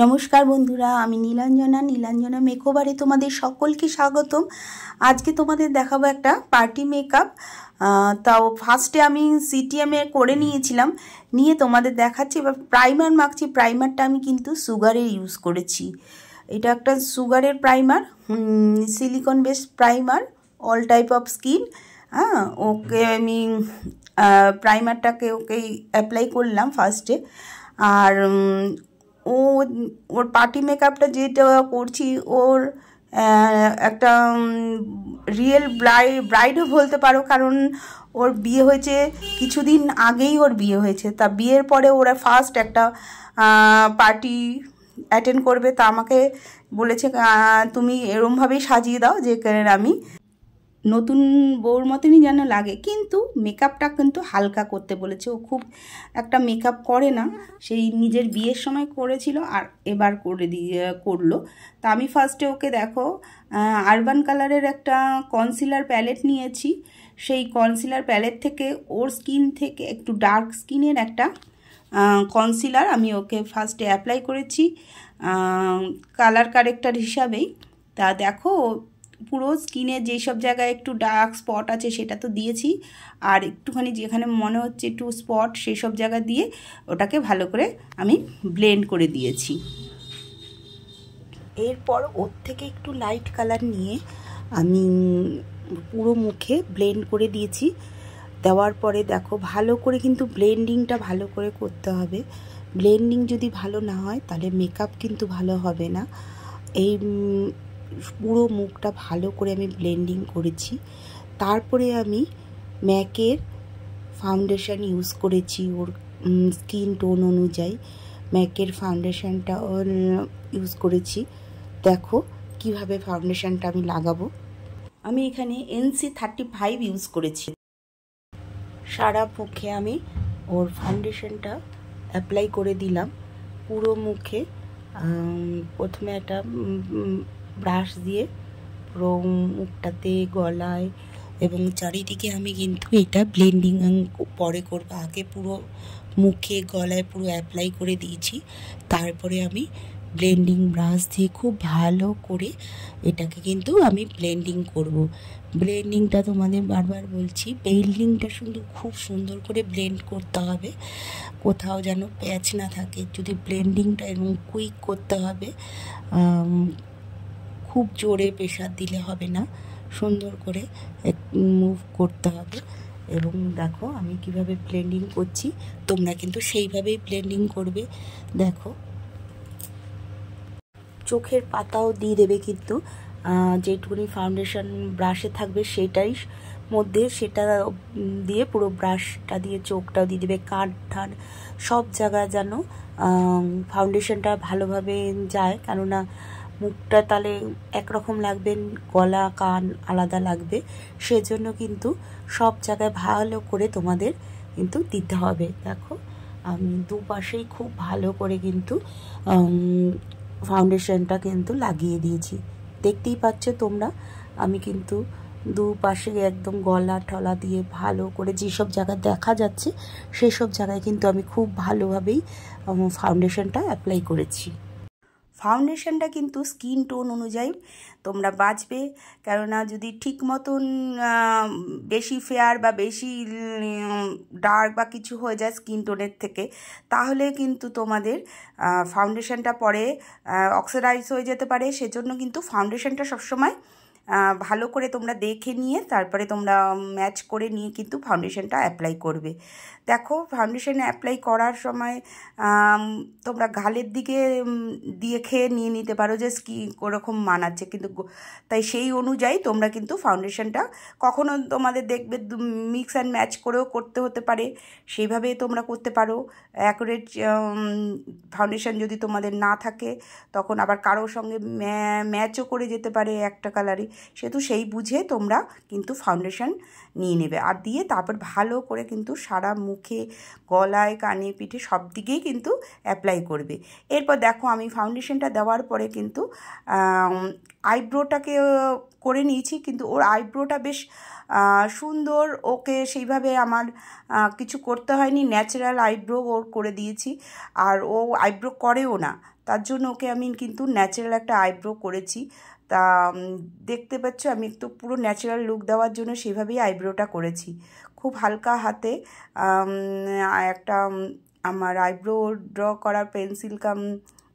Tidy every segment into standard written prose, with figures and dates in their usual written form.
নমস্কার বন্ধুরা, আমি নীলাঞ্জনা মেকওভারে তোমাদের সকলকে স্বাগতম। আজকে তোমাদের দেখাবো একটা পার্টি মেকআপ। তাও ফার্স্টে আমি সিটিএমে করে নিয়েছিলাম, নিয়ে তোমাদের দেখাচ্ছি। এবার প্রাইমার মাখছি। প্রাইমারটা আমি কিন্তু সুগারের ইউজ করেছি। এটা একটা সুগারের primer, silicone base primer, all type of skin. Okay আমি প্রাইমারটাকে অ্যাপ্লাই করলাম ফার্স্টে। আর ওর পার্টি মেকআপটা যেটা করছি, ওর একটা রিয়েল ব্রাইডও বলতে পারো, কারণ ওর বিয়ে হয়েছে কিছুদিন আগেই। ওর বিয়ে হয়েছে, তা বিয়ের পরে ওরা ফার্স্ট একটা পার্টি অ্যাটেন্ড করবে। তা আমাকে বলেছে তুমি এরমভাবেই সাজিয়ে দাও যে আমি নতুন বউর মতনই যেন লাগে, কিন্তু মেকআপটা কিন্তু হালকা করতে বলেছে। ও খুব একটা মেকআপ করে না, সেই নিজের বিয়ের সময় করেছিল আর এবার করলো। তা আমি ফার্স্টে ওকে দেখো আরবান কালারের একটা কনসিলার প্যালেট নিয়েছি। সেই কনসিলার প্যালেট থেকে ওর স্কিন থেকে একটু ডার্ক স্কিনের একটা কনসিলার আমি ওকে ফার্স্টে অ্যাপ্লাই করেছি কালার কারেক্টার হিসাবেই। তা দেখো পুরো স্কিনে যেসব জায়গায় একটু ডার্ক স্পট আছে সেটা তো দিয়েছি, আর একটুখানি যেখানে মনে হচ্ছে একটু স্পট সেই সব জায়গা দিয়ে ওটাকে ভালো করে আমি ব্লেন্ড করে দিয়েছি। এরপর ওর থেকে একটু লাইট কালার নিয়ে আমি পুরো মুখে ব্লেন্ড করে দিয়েছি। দেওয়ার পরে দেখো ভালো করে কিন্তু ব্লেন্ডিংটা ভালো করে করতে হবে। ব্লেন্ডিং যদি ভালো না হয় তাহলে মেকআপ কিন্তু ভালো হবে না। এই পুরো মুখটা ভালো করে আমি ব্লেন্ডিং করেছি। তারপরে আমি ম্যাকের ফাউন্ডেশন ইউজ করেছি ওর স্কিন টোন অনুযায়ী। ম্যাকের ফাউন্ডেশনটা ইউজ করেছি। দেখো কিভাবে ফাউন্ডেশনটা আমি লাগাবো। আমি এখানে NC35 ইউজ করেছি। সারা মুখে আমি ওর ফাউন্ডেশনটা অ্যাপ্লাই করে দিলাম পুরো মুখে। প্রথমে একটা ব্রাশ দিয়ে পুরো মুখটাতে, গলায় এবং চারিদিকে আমি কিন্তু এটা ব্লেন্ডিং পরে করবো। আগে পুরো মুখে, গলায় পুরো অ্যাপ্লাই করে দিয়েছি। তারপরে আমি ব্লেন্ডিং ব্রাশ দিয়ে খুব ভালো করে এটাকে কিন্তু আমি ব্লেন্ডিং করব। ব্লেন্ডিংটা তোমাদের বারবার বলছি, ব্লেন্ডিংটা শুধু খুব সুন্দর করে ব্লেন্ড করতে হবে, কোথাও যেন প্যাচ না থাকে। যদি ব্লেন্ডিংটা এবং কুইক করতে হবে, খুব জোরে প্রেশার দিলে হবে না, সুন্দর করে মুভ করতে হবে। এবং দেখো আমি কিভাবে ব্লেন্ডিং করছি, তোমরা কিন্তু সেইভাবেই ব্লেন্ডিং করবে। দেখো চোখের পাতাও দিয়ে দেবে, কিন্তু যেটুকুনি ফাউন্ডেশন ব্রাশে থাকবে সেটাই মধ্যে, সেটা দিয়ে পুরো ব্রাশটা দিয়ে চোখটাও দিয়ে দেবে। কান ঠান সব জায়গায় যেন ফাউন্ডেশনটা ভালোভাবে যায়, কেননা মুখটা তাহলে একরকম লাগবে, গলা কান আলাদা লাগবে। সেজন্য কিন্তু সব জায়গায় ভালো করে তোমাদের কিন্তু দিতে হবে। দেখো আমি দুপাশেই খুব ভালো করে কিন্তু ফাউন্ডেশনটা কিন্তু লাগিয়ে দিয়েছি। দেখতেই পাচ্ছ তোমরা, আমি কিন্তু দুপাশে একদম গলা টলা দিয়ে ভালো করে যেসব জায়গায় দেখা যাচ্ছে সেই সব জায়গায় কিন্তু আমি খুব ভালোভাবেই ফাউন্ডেশনটা অ্যাপ্লাই করেছি। ফাউন্ডেশনটা কিন্তু স্কিন টোন অনুযায়ী তোমরা বাঁচবে, কেননা যদি ঠিক মতন বেশি ফেয়ার বা বেশি ডার্ক বা কিছু হয়ে যায় স্কিন টোনের থেকে, তাহলে কিন্তু তোমাদের ফাউন্ডেশনটা পরে অক্সিডাইজ হয়ে যেতে পারে। সেজন্য কিন্তু ফাউন্ডেশনটা সবসময় ভালো করে তোমরা দেখে নিয়ে তারপরে তোমরা ম্যাচ করে নিয়ে কিন্তু ফাউন্ডেশনটা অ্যাপ্লাই করবে। দেখো ফাউন্ডেশন অ্যাপ্লাই করার সময় তোমরা গালের দিকে দিয়ে খেয়ে নিয়ে নিতে পারো যে ওরকম মানাচ্ছে, কিন্তু তাই সেই অনুযায়ী তোমরা কিন্তু ফাউন্ডেশনটা কখনো তোমাদের দেখবে মিক্স অ্যান্ড ম্যাচ করেও করতে হতে পারে, সেইভাবে তোমরা করতে পারো। অ্যাকুরেট ফাউন্ডেশন যদি তোমাদের না থাকে তখন আবার কারোর সঙ্গে ম্যাচও করে যেতে পারে একটা কালারই, সেহেতু সেই বুঝে তোমরা কিন্তু ফাউন্ডেশন নিয়ে নেবে। আর দিয়ে তারপর ভালো করে কিন্তু সারা মুখে, গলায়, কানে, পিঠে সব দিকেই কিন্তু অ্যাপ্লাই করবে। এরপর দেখো আমি ফাউন্ডেশনটা দেওয়ার পরে কিন্তু আইব্রোটাকে করে নিয়েছি, কিন্তু ওর আইব্রোটা বেশ সুন্দর, ওকে সেইভাবে আমার কিছু করতে হয়নি, ন্যাচারাল আইব্রো ওর করে দিয়েছি। আর ও আইব্রো করেও না, তার জন্য ওকে আমি কিন্তু ন্যাচারাল একটা আইব্রো করেছি। তা দেখতে পাচ্ছ আমি একটু পুরো ন্যাচারাল লুক দেওয়ার জন্য সেভাবেই আইব্রোটা করেছি। খুব হালকা হাতে একটা আমার আইব্রো ড্র করার পেন্সিল কাম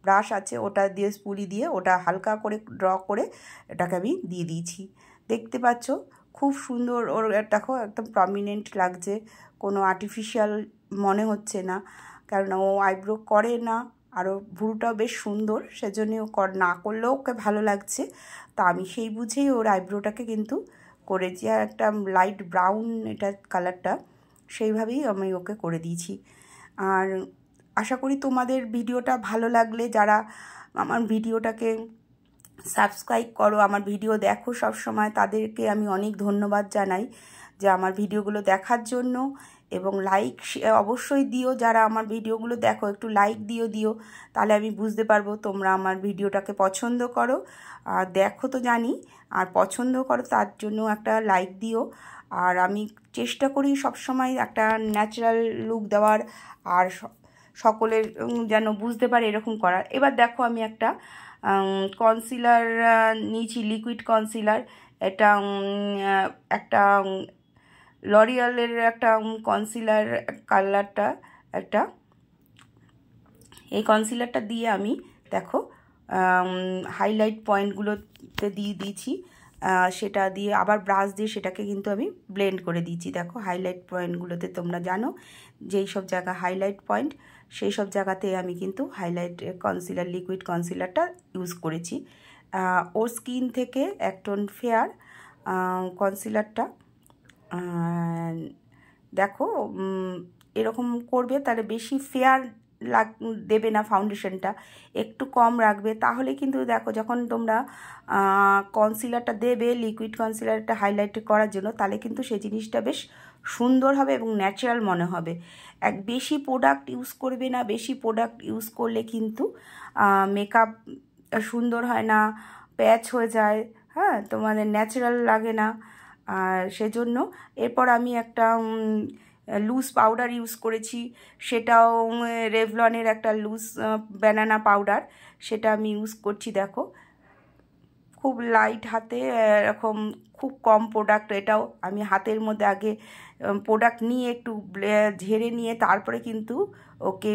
ব্রাশ আছে, ওটা দিয়ে স্পুলি দিয়ে ওটা হালকা করে ড্র করে এটাকে আমি দিয়ে দিয়েছি। দেখতে পাচ্ছ খুব সুন্দর, ওর দেখো একদম প্রমিনেন্ট লাগছে, কোনো আর্টিফিশিয়াল মনে হচ্ছে না, কারণ ও আইব্রো করে না। আরও ভুরুটাও বেশ সুন্দর, সেজন্য ও না করলেও ওকে ভালো লাগছে। তা আমি সেই বুঝেই ওর আইব্রোটাকে কিন্তু করেছি। আর একটা লাইট ব্রাউন এটা কালারটা, সেইভাবেই আমি ওকে করে দিয়েছি। আর আশা করি তোমাদের ভিডিওটা ভালো লাগলে, যারা আমার ভিডিওটাকে সাবস্ক্রাইব করো, আমার ভিডিও দেখো সব সময়, তাদেরকে আমি অনেক ধন্যবাদ জানাই যে আমার ভিডিওগুলো দেখার জন্য। এবং লাইক অবশ্যই দিও, যারা আমার ভিডিওগুলো দেখো একটু লাইক দিও, তাহলে আমি বুঝতে পারবো তোমরা আমার ভিডিওটাকে পছন্দ করো। আর দেখো তো জানি, আর পছন্দ করো, তার জন্য একটা লাইক দিও। আর আমি চেষ্টা করি সবসময় একটা ন্যাচারাল লুক দেওয়ার, আর সকলের যেন বুঝতে পারে এরকম করার। এবার দেখো আমি একটা কনসিলার নিয়েছি, লিকুইড কনসিলার। এটা একটা লরিয়ালের একটা কনসিলার কালারটা একটা, এই কনসিলারটা দিয়ে আমি দেখো হাইলাইট পয়েন্টগুলোতে দিয়ে দিয়েছি, সেটা দিয়ে আবার ব্রাশ দিয়ে সেটাকে কিন্তু আমি ব্লেন্ড করে দিয়েছি। দেখো হাইলাইট পয়েন্টগুলোতে তোমরা জানো যেই সব জায়গা হাইলাইট পয়েন্ট, সেই সব জায়গাতে আমি কিন্তু হাইলাইট কনসিলার, লিকুইড কনসিলারটা ইউজ করেছি। ওর স্কিন থেকে একটন ফেয়ার কনসিলারটা, দেখো এরকম করবে, তাহলে বেশি ফেয়ার দেবে না, ফাউন্ডেশনটা একটু কম রাখবে, তাহলে কিন্তু দেখো যখন তোমরা কনসিলারটা দেবে, লিকুইড কনসিলারটা হাইলাইট করার জন্য, তাহলে কিন্তু সেই জিনিসটা বেশ সুন্দর হবে এবং ন্যাচারাল মনে হবে। বেশি প্রোডাক্ট ইউজ করবে না, বেশি প্রোডাক্ট ইউজ করলে কিন্তু মেকআপ সুন্দর হয় না, প্যাচ হয়ে যায়, হ্যাঁ, তোমাদের ন্যাচারাল লাগে না। আর সেজন্য এরপর আমি একটা লুজ পাউডার ইউজ করেছি, সেটাও রেভলনের একটা লুজ ব্যানানা পাউডার, সেটা আমি ইউজ করছি। দেখো খুব লাইট হাতে, এরকম খুব কম প্রোডাক্ট, এটাও আমি হাতের মধ্যে আগে প্রোডাক্ট নিয়ে একটু ঝেড়ে নিয়ে তারপরে কিন্তু ওকে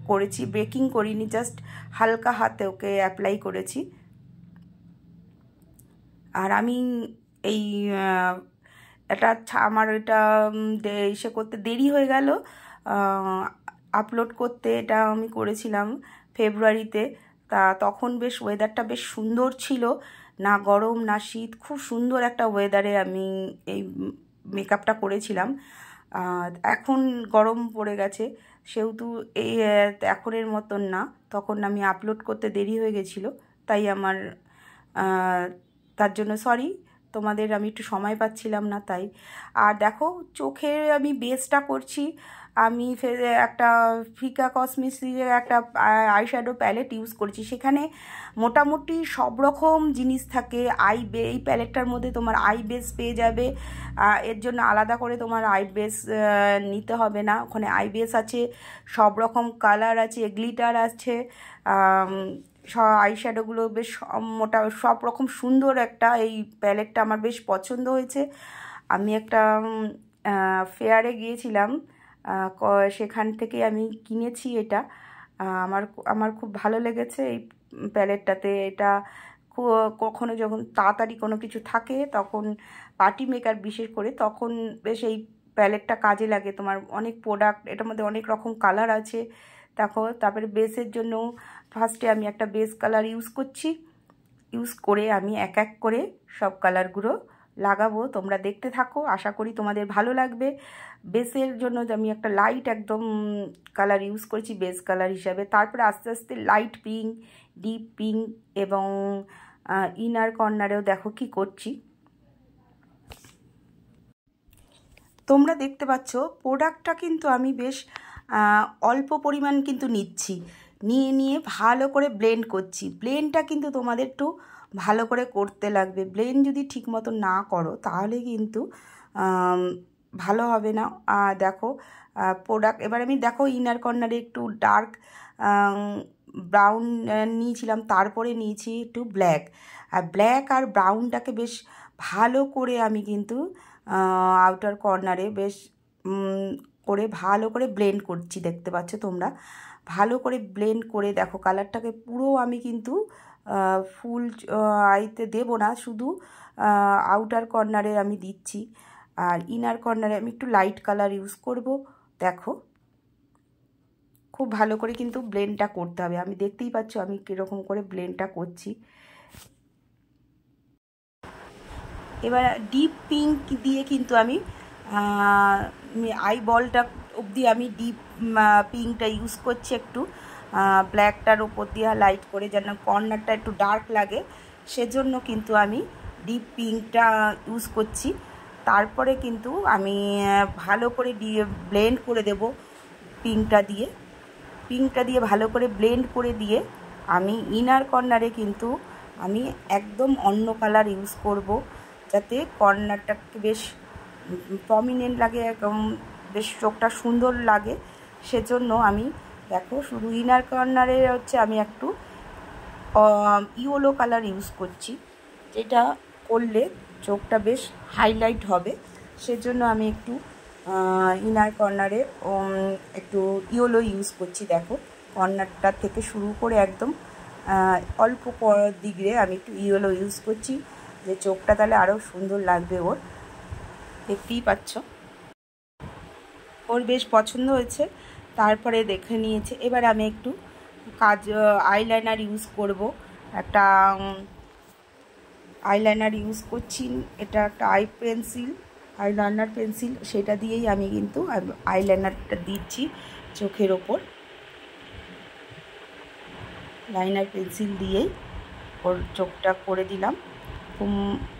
করেছি, বেকিং করিনি, জাস্ট হালকা হাতে ওকে অ্যাপ্লাই করেছি। আর আমি এই এটা আমার এটা ইসে করতে দেরি হয়ে গেল, আপলোড করতে, এটা আমি করেছিলাম ফেব্রুয়ারিতে। তা তখন বেশ ওয়েদারটা বেশ সুন্দর ছিল, না গরম না শীত, খুব সুন্দর একটা ওয়েদারে আমি এই মেকআপটা করেছিলাম। এখন গরম পড়ে গেছে, সেহেতু এই এখনের মতন না, তখন আমি আপলোড করতে দেরি হয়ে গেছিলো, তাই আমার তার জন্য সরি, তোমাদের আমি একটু সময় পাচ্ছিলাম না তাই। আর দেখো চোখে আমি বেসটা করছি, আমি একটা ফিকা কসমেটিক্সের একটা আইশ্যাডো প্যালেট ইউজ করছি, সেখানে মোটামুটি সব রকম জিনিস থাকে। এই প্যালেটটার মধ্যে তোমার আই বেস পেয়ে যাবে, এর জন্য আলাদা করে তোমার আই বেস নিতে হবে না, ওখানে আই বেস আছে, সব রকম কালার আছে, গ্লিটার আছে, আইশ্যাডোগুলো বেশ সব রকম সুন্দর। একটা এই প্যালেটটা আমার বেশ পছন্দ হয়েছে। আমি একটা ফেয়ারে গিয়েছিলাম, সেখান থেকে আমি কিনেছি এটা, আমার খুব ভালো লেগেছে এই প্যালেটটাতে। এটা কখনো যখন তাড়াতাড়ি কোনো কিছু থাকে, তখন পার্টি মেকার বিশেষ করে, তখন বেশ এই প্যালেটটা কাজে লাগে। তোমার অনেক প্রোডাক্ট, এটার মধ্যে অনেক রকম কালার আছে। দেখো তারপরে বেসের জন্য ফার্স্টে আমি একটা বেস কালার ইউজ করে আমি এক এক করে সব কালারগুলো লাগাবো, তোমরা দেখতে থাকো, আশা করি তোমাদের ভালো লাগবে। বেসের জন্য আমি একটা লাইট একদম কালার ইউজ করেছি বেস কালার হিসাবে, তারপরে আস্তে আস্তে লাইট পিঙ্ক, ডিপ পিঙ্ক এবং ইনার কর্নারেও দেখো কি করছি, তোমরা দেখতে পাচ্ছ প্রোডাক্টটা কিন্তু আমি বেশ অল্প পরিমাণ কিন্তু নিচ্ছি, নিয়ে ভালো করে ব্লেন্ড করছি। ব্লেন্ডটা কিন্তু তোমাদের একটু ভালো করে করতে লাগবে। ব্লেন্ড যদি ঠিক মতো না করো তাহলে কিন্তু ভালো হবে না। দেখো প্রোডাক্ট এবার আমি দেখো ইনার কর্নারে একটু ডার্ক ব্রাউন নিয়েছিলাম, তারপরে নিয়েছি একটু ব্ল্যাক। আর ব্ল্যাক আর ব্রাউনটাকে বেশ ভালো করে আমি কিন্তু আউটার কর্নারে বেশ করে ভালো করে ব্লেন্ড করছি। দেখতে পাচ্ছ তোমরা, ভালো করে ব্লেন্ড করে দেখো কালারটাকে পুরো আমি কিন্তু ফুল আইতে দেব না, শুধু আউটার কর্নারে আমি দিচ্ছি। আর ইনার কর্নারে আমি একটু লাইট কালার ইউজ করব। দেখো খুব ভালো করে কিন্তু ব্লেন্ডটা করতে হবে। আমি দেখতেই পাচ্ছ আমি কীরকম করে ব্লেন্ডটা করছি। এবার ডিপ পিঙ্ক দিয়ে কিন্তু আমি আই বলটা অবধি আমি ডিপ পিঙ্কটা ইউজ করছি, একটু ব্ল্যাকটার ওপর দিয়ে লাইট করে যেন কর্নারটা একটু ডার্ক লাগে, সেজন্য কিন্তু আমি ডিপ পিঙ্কটা ইউজ করছি। তারপরে কিন্তু আমি ভালো করে ব্লেন্ড করে দেব পিঙ্কটা দিয়ে ভালো করে ব্লেন্ড করে দিয়ে আমি ইনার কর্নারে কিন্তু আমি একদম অন্য কালার ইউজ করব, যাতে কর্নারটাকে বেশ প্রমিনেন্ট লাগে, একদম বেশ চোখটা সুন্দর লাগে। সেজন্য আমি দেখো শুধু ইনার কর্নারে হচ্ছে আমি একটু ইয়েলো কালার ইউজ করছি, যেটা করলে চোখটা বেশ হাইলাইট হবে। সেজন্য আমি একটু ইনার কর্নারে একটু ইয়েলো ইউজ করছি। দেখো কর্নারটা থেকে শুরু করে একদম অল্প দিকে আমি একটু ইয়েলো ইউজ করছি, যে চোখটা তাহলে আরও সুন্দর লাগবে। ওর দেখতেই পাচ্ছ ওর বেশ পছন্দ হয়েছে, তারপরে দেখে নিয়েছে। এবার আমি একটু আইলাইনার ইউজ করব। একটা আইলাইনার ইউজ করছি, এটা একটা আইলাইনার পেন্সিল, সেটা দিয়েই আমি কিন্তু আইলাইনারটা দিচ্ছি চোখের ওপর। লাইনার পেন্সিল দিয়েই ওর চোখটা করে দিলাম, খুব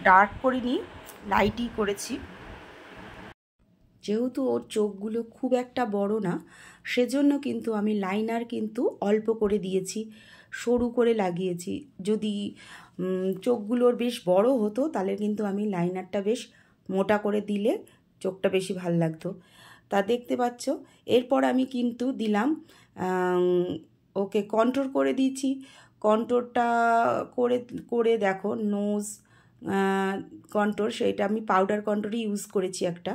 ডার্ক করিনি, লাইটই করেছি। যেহেতু ওর চোখগুলো খুব একটা বড় না, সেজন্য কিন্তু আমি লাইনার কিন্তু অল্প করে দিয়েছি, সরু করে লাগিয়েছি। যদি চোখগুলোর বেশ বড় হতো তাহলে কিন্তু আমি লাইনারটা বেশ মোটা করে দিলে চোখটা বেশি ভাল লাগতো। তা দেখতে পাচ্ছ এরপর আমি কিন্তু দিলাম ওকে কন্ট্রোল করে দিয়েছি। কন্ট্রোলটা করে দেখো নোজ কন্ট্রোল, সেটা আমি পাউডার কন্ট্রোলই ইউজ করেছি। একটা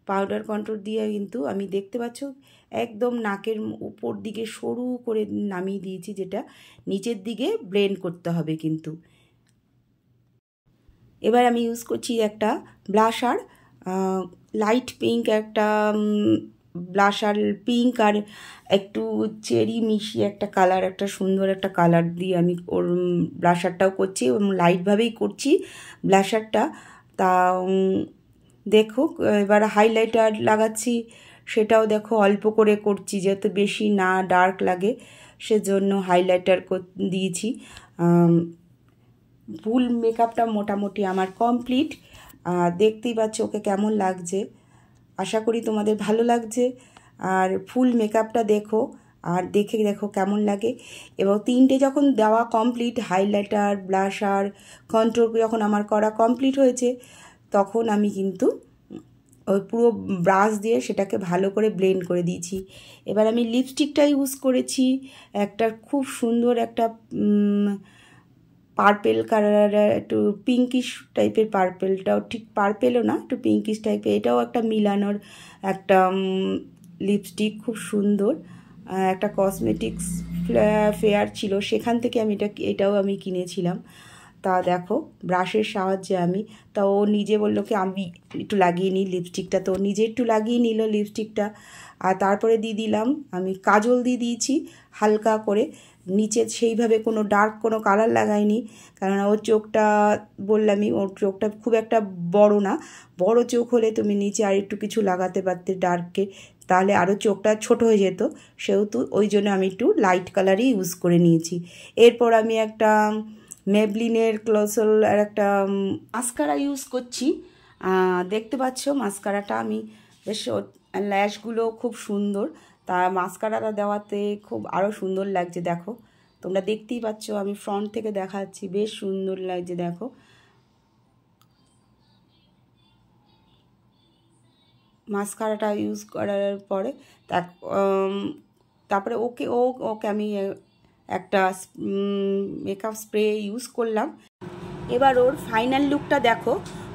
পাউডার কন্ট্রোল দিয়ে কিন্তু আমি দেখতে পাচ্ছ একদম নাকের উপর দিকে সরু করে নামিয়ে দিয়েছি, যেটা নিচের দিকে ব্লেন্ড করতে হবে কিন্তু। এবার আমি ইউজ করছি একটা ব্লাশার, লাইট পিঙ্ক একটা ব্লাশার, পিঙ্ক আর একটু চেরি মিশিয়ে একটা কালার, একটা সুন্দর একটা কালার দিয়ে আমি ওর ব্লাশারটাও করছি এবং লাইটভাবেই করছি ব্লাশারটা। তা দেখো এবার হাইলাইটার লাগাচ্ছি, সেটাও দেখো অল্প করে করছি, যাতে বেশি না ডার্ক লাগে, সেজন্য হাইলাইটার দিয়েছি। ফুল মেকআপটা মোটামুটি আমার কমপ্লিট। দেখতেই পাচ্ছ ওকে কেমন লাগছে, আশা করি তোমাদের ভালো লাগছে। আর ফুল মেকআপটা দেখো আর দেখো কেমন লাগে। এবং তিনটে যখন দেওয়া কমপ্লিট, হাইলাইটার, ব্লাশার, কন্ট্রোল যখন আমার করা কমপ্লিট হয়েছে, তখন আমি কিন্তু ওই পুরো ব্রাশ দিয়ে সেটাকে ভালো করে ব্লেন্ড করে দিয়েছি। এবার আমি লিপস্টিকটা ইউজ করেছি, একটা খুব সুন্দর একটা পার্পেল কালার, একটু পিঙ্কিশ টাইপের, পার্পেলটাও ঠিক পার্পেলও না, একটু পিঙ্কিশ টাইপের। এটাও একটা মিলানোর একটা লিপস্টিক, খুব সুন্দর। একটা কসমেটিক্স ফেয়ার ছিল, সেখান থেকে আমি এটাও আমি কিনেছিলাম। তা দেখো ব্রাশের সাহায্যে আমি, তা ও নিজে বললো কি আমি একটু লাগিয়ে নিই লিপস্টিকটা, তো নিজে একটু লাগিয়ে নিল লিপস্টিকটা। আর তারপরে দিয়ে দিলাম আমি কাজল দিয়ে দিয়েছি হালকা করে, নিচে সেইভাবে কোনো ডার্ক কোনো কালার লাগাইনি, কারণ ওর চোখটা বললামই ওর চোখটা খুব একটা বড় না। বড় চোখ হলে তুমি নিচে আর একটু কিছু লাগাতে পারতে ডার্কে, তাহলে আরও চোখটা ছোট হয়ে যেত, সেহেতু ওই জন্য আমি একটু লাইট কালারই ইউজ করে নিয়েছি। এরপর আমি একটা মেবলিনের ক্লোসল আর একটা মাস্কারা ইউজ করছি। দেখতে পাচ্ছ মাস্কারাটা আমি বেশ, ল্যাশগুলো খুব সুন্দর, তা মাস্কারাটা দেওয়াতে খুব আরও সুন্দর লাগছে। দেখো তোমরা দেখতেই পাচ্ছ, আমি ফ্রন্ট থেকে দেখাচ্ছি, বেশ সুন্দর লাগছে। দেখো মাস্কারাটা ইউজ করার পরে তারপরে ওকে আমি একটা মেকআপ স্প্রে ইউজ করলাম। এবার ওর ফাইনাল লুকটা দেখো,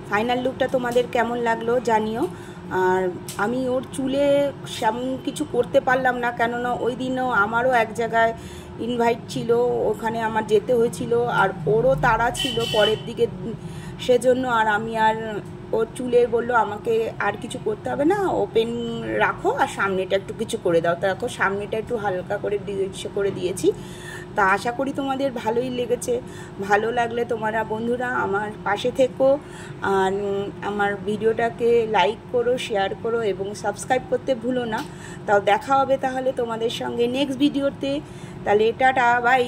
ফাইনাল লুকটা তোমাদের কেমন লাগলো জানিও। আর আমি ওর চুলে সেমন কিছু করতে পারলাম না, কেননা ওই দিনও আমারও এক জায়গায় ইনভাইট ছিল, ওখানে আমার যেতে হয়েছিল, আর ওরও তাড়া ছিল পরের দিকে, সেজন্য আর আমি আর ওর চুলে বললো আমাকে আর কিছু করতে হবে না, ওপেন রাখো আর সামনেটা একটু কিছু করে দাও। তা দেখো সামনেটা একটু হালকা করে দিয়েছি। তা আশা করি তোমাদের ভালোই লেগেছে। ভালো লাগলে তোমরা বন্ধুরা আমার পাশে থেকো, আর আমার ভিডিওটাকে লাইক করো, শেয়ার করো এবং সাবস্ক্রাইব করতে ভুলো না। তাও দেখা হবে তাহলে তোমাদের সঙ্গে নেক্সট ভিডিওতে। তাহলে টাটা, বাই।